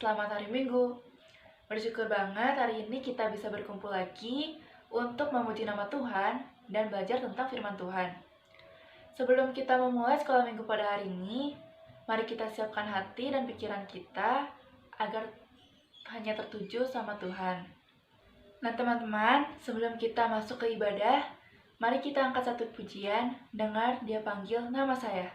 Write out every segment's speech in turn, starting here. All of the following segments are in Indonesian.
selamat hari Minggu. Bersyukur banget hari ini kita bisa berkumpul lagi untuk memuji nama Tuhan dan belajar tentang firman Tuhan. Sebelum kita memulai sekolah minggu pada hari ini, mari kita siapkan hati dan pikiran kita agar hanya tertuju sama Tuhan. Nah teman-teman, sebelum kita masuk ke ibadah, mari kita angkat satu pujian, dengar Dia panggil nama saya.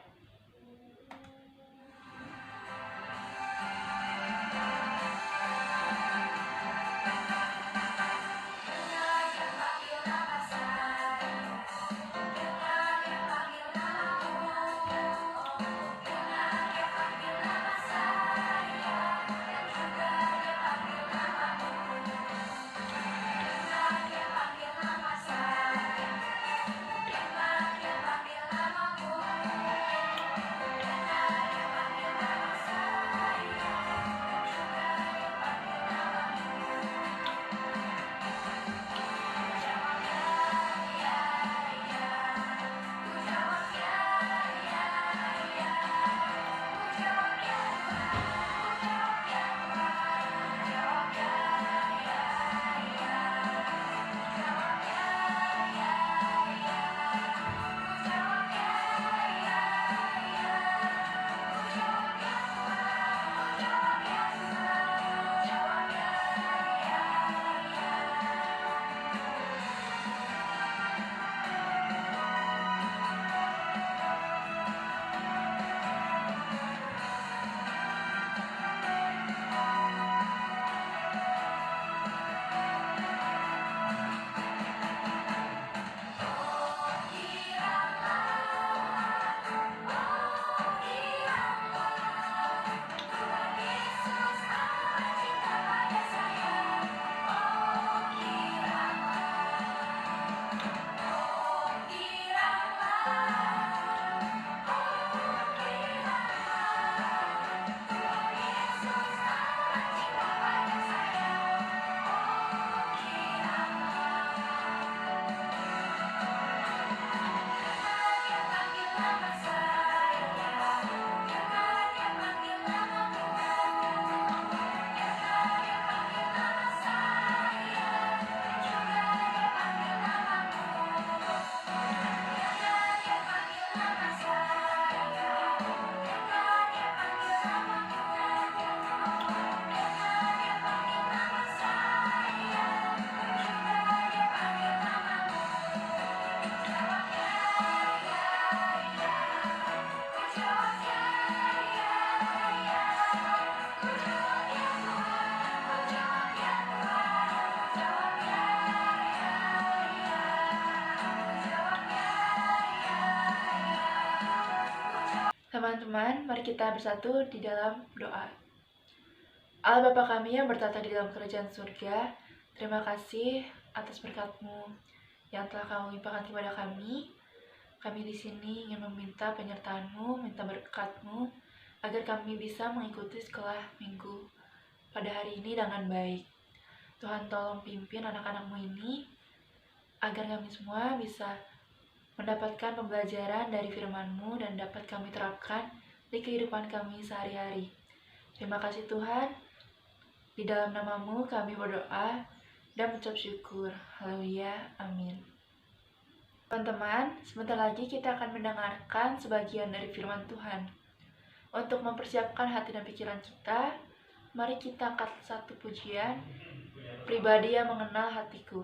Teman-teman, mari kita bersatu di dalam doa. Allah Bapa kami yang bertata di dalam kerajaan surga, terima kasih atas berkat-Mu yang telah Kamu limpahkan kepada kami. Kami di sini ingin meminta penyertaan-Mu, minta berkat-Mu, agar kami bisa mengikuti sekolah minggu pada hari ini dengan baik. Tuhan tolong pimpin anak-anak-Mu ini, agar kami semua bisa mendapatkan pembelajaran dari firman-Mu dan dapat kami terapkan di kehidupan kami sehari-hari. Terima kasih Tuhan, di dalam nama-Mu kami berdoa dan mengucap syukur. Haleluya, amin. Teman-teman, sebentar lagi kita akan mendengarkan sebagian dari firman Tuhan. Untuk mempersiapkan hati dan pikiran kita, mari kita angkat satu pujian, Pribadi yang Mengenal Hatiku.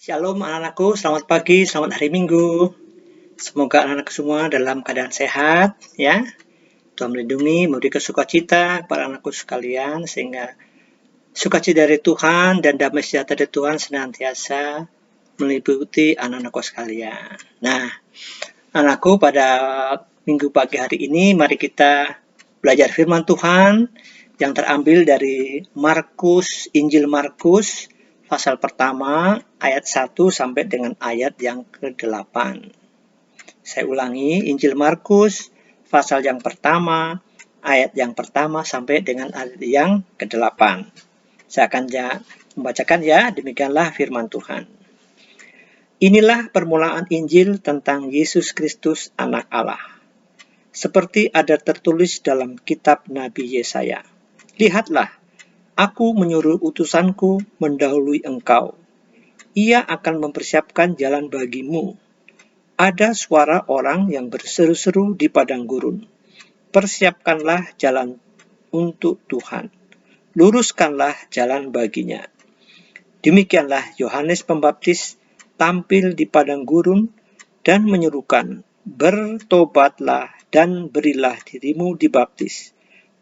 Shalom anak-anakku, selamat pagi, selamat hari Minggu. Semoga anak-anak semua dalam keadaan sehat, ya. Tuhan melindungi, memberi sukacita kepada anakku sekalian, sehingga sukacita dari Tuhan dan damai sejahtera dari Tuhan senantiasa meliputi anak-anakku sekalian. Nah, anakku, pada Minggu pagi hari ini, mari kita belajar firman Tuhan yang terambil dari Injil Markus, pasal pertama, ayat 1 sampai dengan ayat yang ke-8. Saya ulangi, Injil Markus, pasal yang pertama, ayat yang pertama sampai dengan ayat yang ke-8. Saya akan membacakan ya, demikianlah firman Tuhan. Inilah permulaan Injil tentang Yesus Kristus, Anak Allah. Seperti ada tertulis dalam kitab Nabi Yesaya. Lihatlah, aku menyuruh utusanku mendahului engkau. Ia akan mempersiapkan jalan bagimu. Ada suara orang yang berseru-seru di padang gurun. Persiapkanlah jalan untuk Tuhan. Luruskanlah jalan baginya. Demikianlah Yohanes Pembaptis tampil di padang gurun dan menyerukan, bertobatlah dan berilah dirimu dibaptis,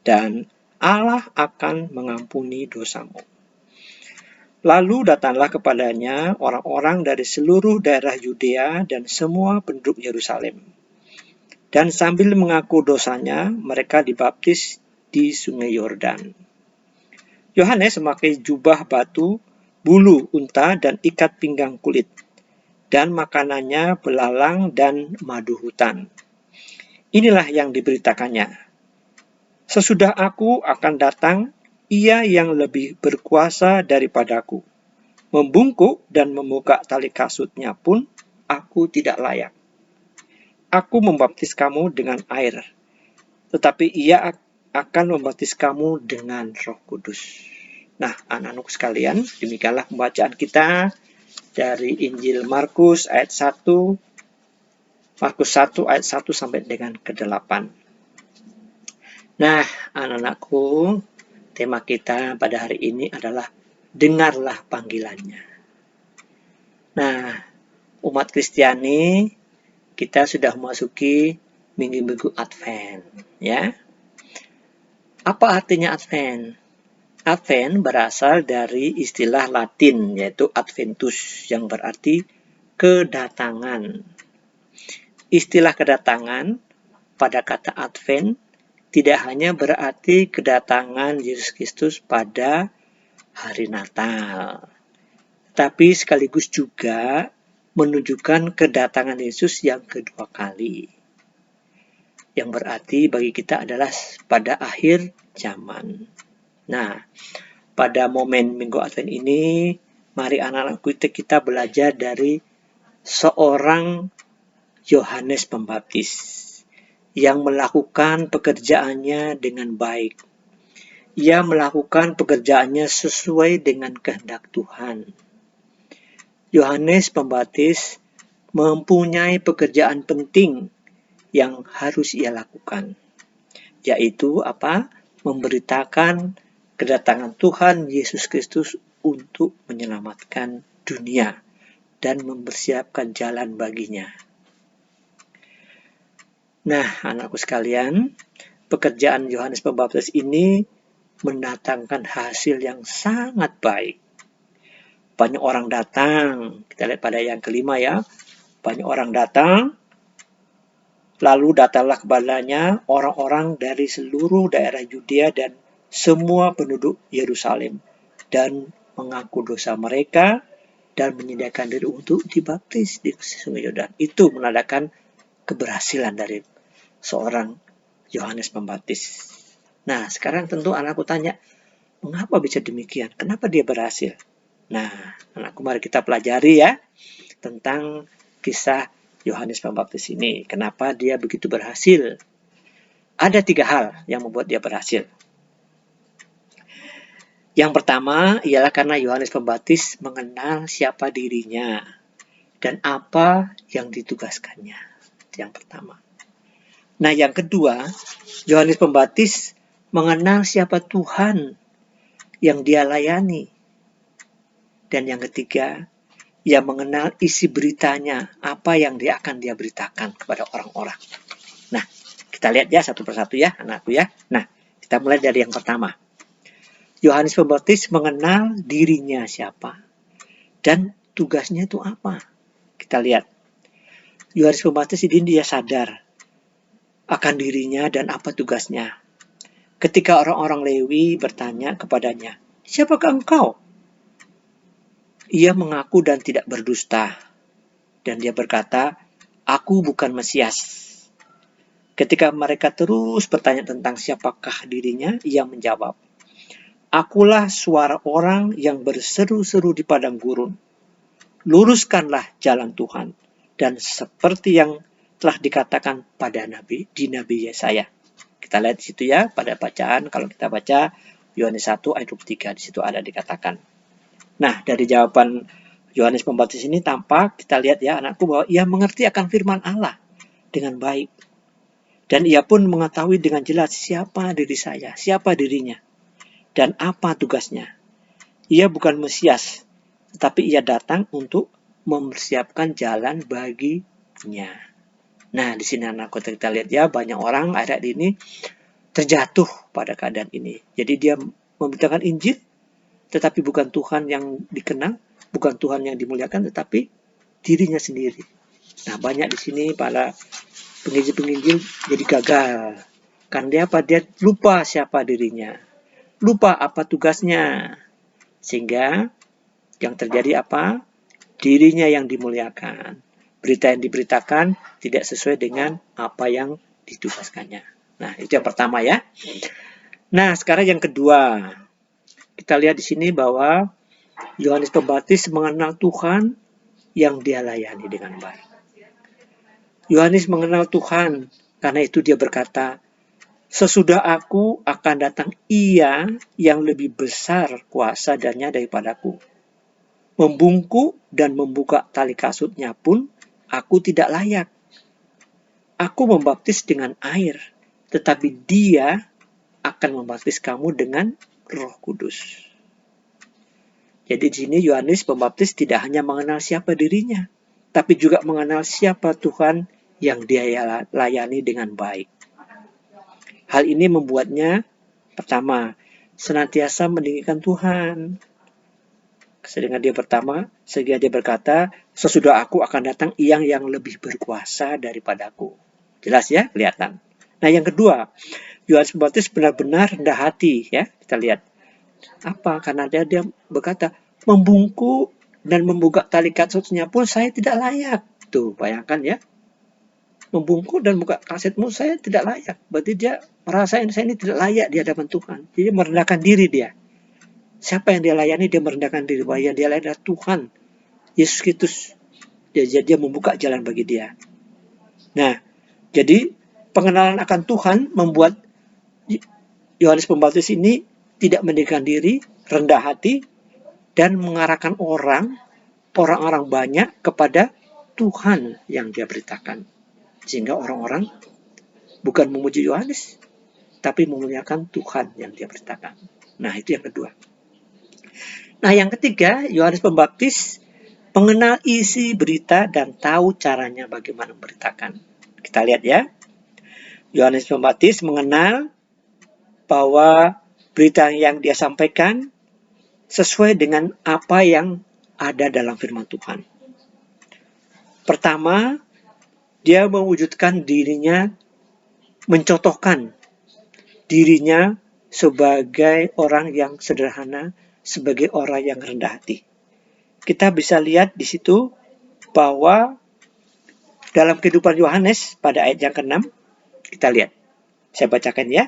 dan Allah akan mengampuni dosamu. Lalu datanglah kepadanya orang-orang dari seluruh daerah Yudea dan semua penduduk Yerusalem. Dan sambil mengaku dosanya, mereka dibaptis di sungai Yordan. Yohanes memakai jubah batu, bulu unta, dan ikat pinggang kulit. Dan makanannya belalang dan madu hutan. Inilah yang diberitakannya. Sesudah aku akan datang, ia yang lebih berkuasa daripadaku. Membungkuk dan membuka tali kasutnya pun aku tidak layak. Aku membaptis kamu dengan air, tetapi ia akan membaptis kamu dengan Roh Kudus. Nah, anak-anak sekalian, demikianlah pembacaan kita dari Injil Markus ayat 1, Markus 1 ayat 1 sampai dengan ke-8. Nah, anak-anakku, tema kita pada hari ini adalah dengarlah panggilannya. Nah, umat Kristiani, kita sudah memasuki minggu-minggu Advent, ya. Apa artinya Advent? Advent berasal dari istilah Latin, yaitu Adventus, yang berarti kedatangan. Istilah kedatangan pada kata Advent tidak hanya berarti kedatangan Yesus Kristus pada hari Natal, tapi sekaligus juga menunjukkan kedatangan Yesus yang kedua kali, yang berarti bagi kita adalah pada akhir zaman. Nah, pada momen Minggu Advent ini, mari anak-anak kita belajar dari seorang Yohanes Pembaptis yang melakukan pekerjaannya dengan baik. Ia melakukan pekerjaannya sesuai dengan kehendak Tuhan. Yohanes Pembaptis mempunyai pekerjaan penting yang harus ia lakukan, yaitu apa? Memberitakan kedatangan Tuhan Yesus Kristus untuk menyelamatkan dunia dan mempersiapkan jalan baginya. Nah, anakku sekalian, pekerjaan Yohanes Pembaptis ini mendatangkan hasil yang sangat baik. Banyak orang datang, kita lihat pada yang kelima ya, banyak orang datang, lalu datanglah kepadanya orang-orang dari seluruh daerah Yudea dan semua penduduk Yerusalem, dan mengaku dosa mereka dan menyediakan diri untuk dibaptis di sungai Yordan. Itu menandakan keberhasilan dari seorang Yohanes Pembaptis. Nah, sekarang tentu anakku tanya, mengapa bisa demikian? Kenapa dia berhasil? Nah, anakku, mari kita pelajari ya tentang kisah Yohanes Pembaptis ini. Kenapa dia begitu berhasil? Ada 3 hal yang membuat dia berhasil. Yang pertama ialah karena Yohanes Pembaptis mengenal siapa dirinya dan apa yang ditugaskannya. Yang pertama. Nah, yang kedua, Yohanes Pembaptis mengenal siapa Tuhan yang dia layani. Dan yang ketiga, Ia mengenal isi beritanya, apa yang dia beritakan kepada orang-orang. Nah, kita lihat ya satu persatu ya anakku ya. Nah, kita mulai dari yang pertama. Yohanes Pembaptis mengenal dirinya siapa dan tugasnya itu apa. Kita lihat. Yohanes Pembaptis ini dia sadar akan dirinya dan apa tugasnya. Ketika orang-orang Lewi bertanya kepadanya, "Siapakah engkau?" Ia mengaku dan tidak berdusta. Dan dia berkata, "Aku bukan Mesias." Ketika mereka terus bertanya tentang siapakah dirinya, ia menjawab, "Akulah suara orang yang berseru-seru di padang gurun. Luruskanlah jalan Tuhan." Dan seperti yang telah dikatakan pada di Nabi Yesaya. Kita lihat di situ ya, pada bacaan, kalau kita baca Yohanes 1 ayat 23, di situ ada dikatakan. Nah, dari jawaban Yohanes Pembaptis ini tampak, kita lihat ya anakku, bahwa ia mengerti akan firman Allah dengan baik. Dan ia pun mengetahui dengan jelas siapa diri saya, siapa dirinya, dan apa tugasnya. Ia bukan Mesias, tetapi ia datang untuk mempersiapkan jalan baginya. Nah, di sini anakku kita lihat ya, banyak orang ada di ini terjatuh pada keadaan ini. Jadi dia memberitakan Injil, tetapi bukan Tuhan yang dikenal, bukan Tuhan yang dimuliakan, tetapi dirinya sendiri. Nah, banyak di sini para penginjil-penginjil jadi gagal. Karena dia apa? Dia lupa siapa dirinya. Lupa apa tugasnya. Sehingga yang terjadi apa? Dirinya yang dimuliakan. Berita yang diberitakan tidak sesuai dengan apa yang ditugaskannya. Nah, itu yang pertama ya. Nah, sekarang yang kedua. Kita lihat di sini bahwa Yohanes Pembaptis mengenal Tuhan yang dia layani dengan baik. Yohanes mengenal Tuhan, karena itu dia berkata, "Sesudah aku akan datang Ia yang lebih besar kuasa dannya daripadaku. Membungkuk dan membuka tali kasutnya pun aku tidak layak. Aku membaptis dengan air, tetapi Dia akan membaptis kamu dengan Roh Kudus." Jadi di sini Yohanes Pembaptis tidak hanya mengenal siapa dirinya, tapi juga mengenal siapa Tuhan yang dia layani dengan baik. Hal ini membuatnya, pertama, senantiasa meninggikan Tuhan. Sehingga dia berkata, "Sesudah aku akan datang yang lebih berkuasa daripadaku." Jelas ya, kelihatan. Nah, yang kedua, Yohanes Pembaptis benar-benar rendah hati ya. Kita lihat. Apa? Karena dia berkata, "Membungkuk dan membuka tali kasutnya pun saya tidak layak." Tuh, bayangkan ya. Membungkuk dan buka kasetmu saya tidak layak. Berarti dia merasa saya ini tidak layak di hadapan Tuhan. Jadi merendahkan diri dia. Siapa yang dia layani? Dia merendahkan diri. Bahwa yang dia layani adalah Tuhan, Yesus Kristus. Dia membuka jalan bagi dia. Nah, jadi pengenalan akan Tuhan membuat Yohanes Pembaptis ini tidak meninggikan diri, rendah hati, dan mengarahkan orang-orang banyak kepada Tuhan yang dia beritakan. Sehingga orang-orang bukan memuji Yohanes, tapi memuliakan Tuhan yang dia beritakan. Nah, itu yang kedua. Nah, yang ketiga, Yohanes Pembaptis mengenal isi berita dan tahu caranya bagaimana memberitakan. Kita lihat ya. Yohanes Pembaptis mengenal bahwa berita yang dia sampaikan sesuai dengan apa yang ada dalam firman Tuhan. Pertama, dia mewujudkan dirinya, mencontohkan dirinya sebagai orang yang sederhana, sebagai orang yang rendah hati. Kita bisa lihat di situ bahwa dalam kehidupan Yohanes pada ayat yang ke-6, kita lihat. Saya bacakan ya.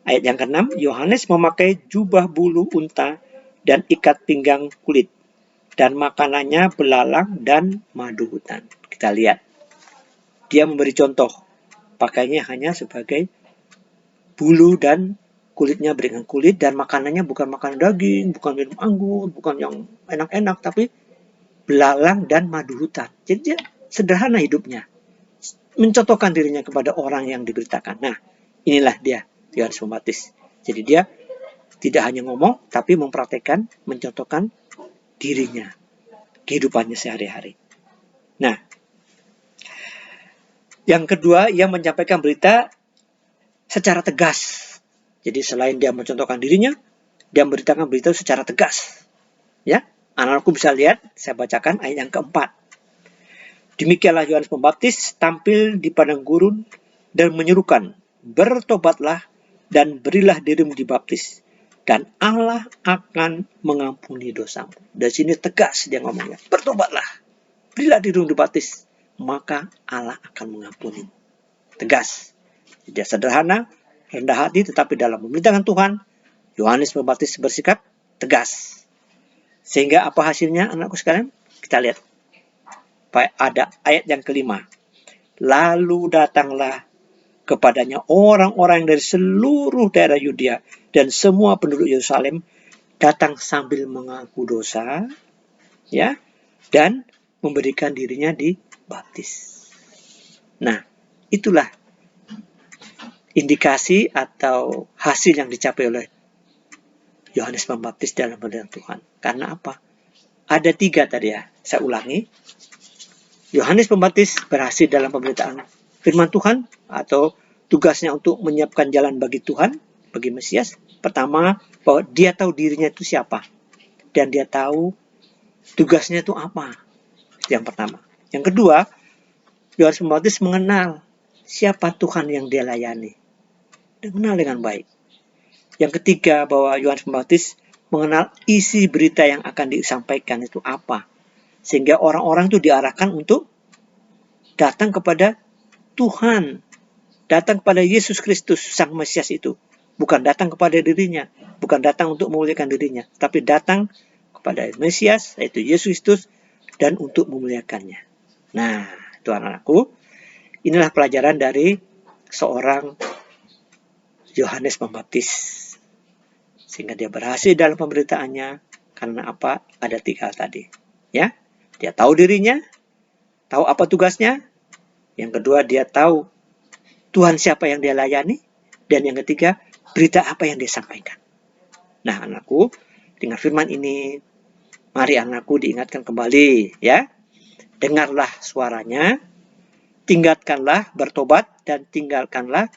Ayat yang ke-6, Yohanes memakai jubah bulu unta dan ikat pinggang kulit, dan makanannya belalang dan madu hutan. Kita lihat. Dia memberi contoh. Pakainya hanya sebagai bulu dan kulitnya beringan kulit, dan makanannya bukan makanan daging, bukan minum anggur, bukan yang enak-enak, tapi belalang dan madu hutan. Jadi dia sederhana hidupnya. Mencontohkan dirinya kepada orang yang diberitakan. Nah, inilah dia, Yohanes Pembaptis. Jadi dia tidak hanya ngomong, tapi mempraktekkan, mencontohkan dirinya. kehidupannya sehari-hari. Nah, yang kedua, ia menyampaikan berita secara tegas. Jadi selain dia mencontohkan dirinya, dia memberitakan berita secara tegas. Ya, anak-anakku bisa lihat, saya bacakan ayat yang keempat. Demikianlah Yohanes Pembaptis tampil di padang gurun dan menyerukan, bertobatlah dan berilah dirimu dibaptis, dan Allah akan mengampuni dosamu. Dari sini tegas dia ngomongnya, bertobatlah, berilah dirimu dibaptis, maka Allah akan mengampuni. Tegas. Dia sederhana, rendah hati, tetapi dalam memberitakan Tuhan, Yohanes Pembaptis bersikap tegas. Sehingga apa hasilnya, anakku sekalian? Kita lihat. Ada ayat yang kelima. Lalu datanglah kepadanya orang-orang dari seluruh daerah Yudea dan semua penduduk Yerusalem, datang sambil mengaku dosa, ya, dan memberikan dirinya dibaptis. Nah, itulah indikasi atau hasil yang dicapai oleh Yohanes Pembaptis dalam pemberitaan Tuhan. Karena apa? Ada 3 tadi ya, saya ulangi. Yohanes Pembaptis berhasil dalam pemberitaan firman Tuhan atau tugasnya untuk menyiapkan jalan bagi Tuhan, bagi Mesias. Pertama, bahwa dia tahu dirinya itu siapa. Dan dia tahu tugasnya itu apa. Itu yang pertama. Yang kedua, Yohanes Pembaptis mengenal siapa Tuhan yang dia layani. Dia mengenal dengan baik. Yang ketiga, bahwa Yohanes Pembaptis mengenal isi berita yang akan disampaikan itu apa. Sehingga orang-orang itu diarahkan untuk datang kepada Tuhan. Datang kepada Yesus Kristus, Sang Mesias itu. Bukan datang kepada dirinya. Bukan datang untuk memuliakan dirinya. Tapi datang kepada Mesias, yaitu Yesus Kristus, dan untuk memuliakannya. Nah, itu anak-anakku. Inilah pelajaran dari seorang Yohanes Pembaptis. Sehingga dia berhasil dalam pemberitaannya. Karena apa? Ada 3 hal tadi. Ya, dia tahu dirinya, tahu apa tugasnya. Yang kedua, dia tahu Tuhan siapa yang dia layani. Dan yang ketiga, berita apa yang dia sampaikan. Nah, anakku, dengan firman ini, mari anakku diingatkan kembali, ya. Dengarlah suaranya, tinggalkanlah bertobat, dan tinggalkanlah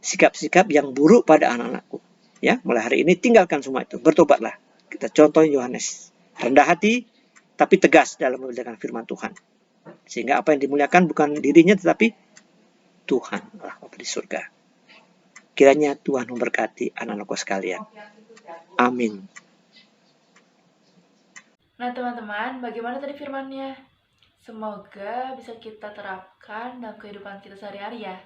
sikap-sikap yang buruk pada anak-anakku. Ya, mulai hari ini tinggalkan semua itu, bertobatlah. Kita contohin Yohanes, rendah hati, tapi tegas dalam memberitakan firman Tuhan. Sehingga apa yang dimuliakan bukan dirinya, tetapi Tuhan Allah Bapa di surga. Kiranya Tuhan memberkati anak-anakku sekalian. Amin. Nah teman-teman, bagaimana tadi firmannya? Semoga bisa kita terapkan dalam kehidupan kita sehari-hari ya.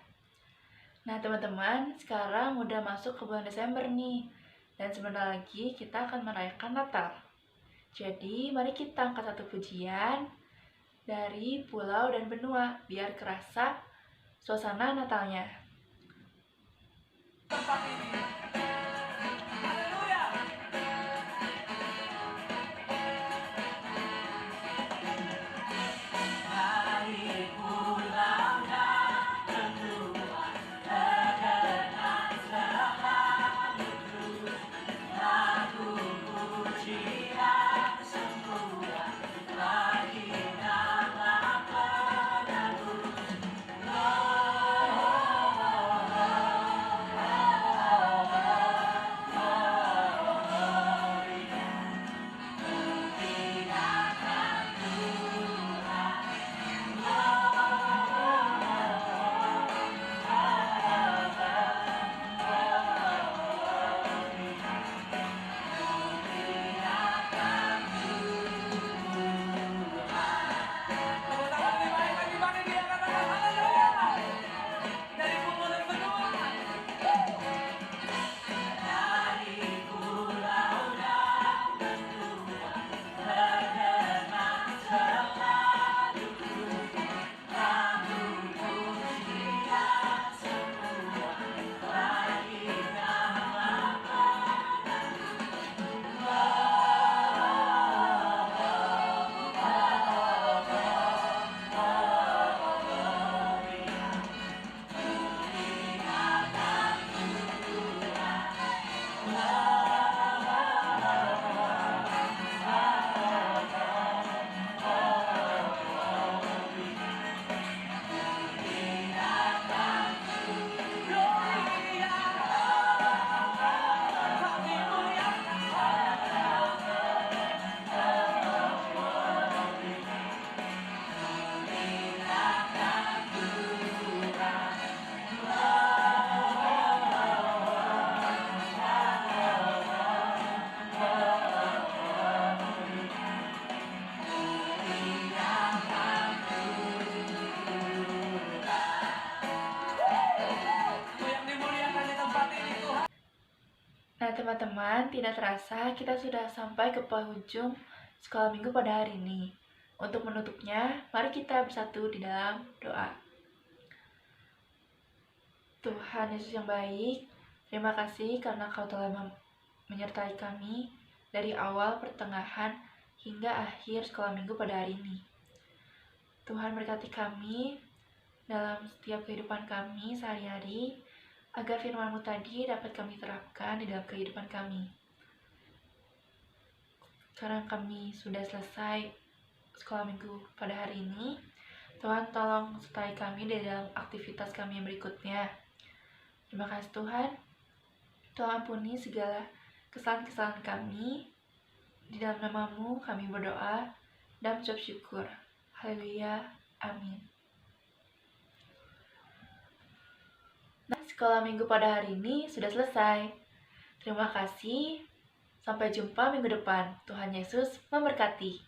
Nah teman-teman, sekarang udah masuk ke bulan Desember nih. Dan sebentar lagi kita akan merayakan Natal. Jadi mari kita angkat satu pujian dari pulau dan benua biar kerasa suasana Natalnya. teman-teman, tidak terasa kita sudah sampai ke penghujung sekolah minggu pada hari ini. Untuk menutupnya, mari kita bersatu di dalam doa. Tuhan Yesus yang baik, terima kasih karena Kau telah menyertai kami dari awal, pertengahan, hingga akhir sekolah minggu pada hari ini. Tuhan berkati kami dalam setiap kehidupan kami sehari-hari, agar firman-Mu tadi dapat kami terapkan di dalam kehidupan kami. Sekarang kami sudah selesai sekolah minggu pada hari ini. Tuhan tolong sertai kami di dalam aktivitas kami yang berikutnya. Terima kasih Tuhan. Tuhan ampuni segala kesalahan-kesalahan kami. Di dalam nama-Mu kami berdoa dan mengucap syukur. Haleluya. Amin. Nah, sekolah minggu pada hari ini sudah selesai. Terima kasih. Sampai jumpa minggu depan. Tuhan Yesus memberkati.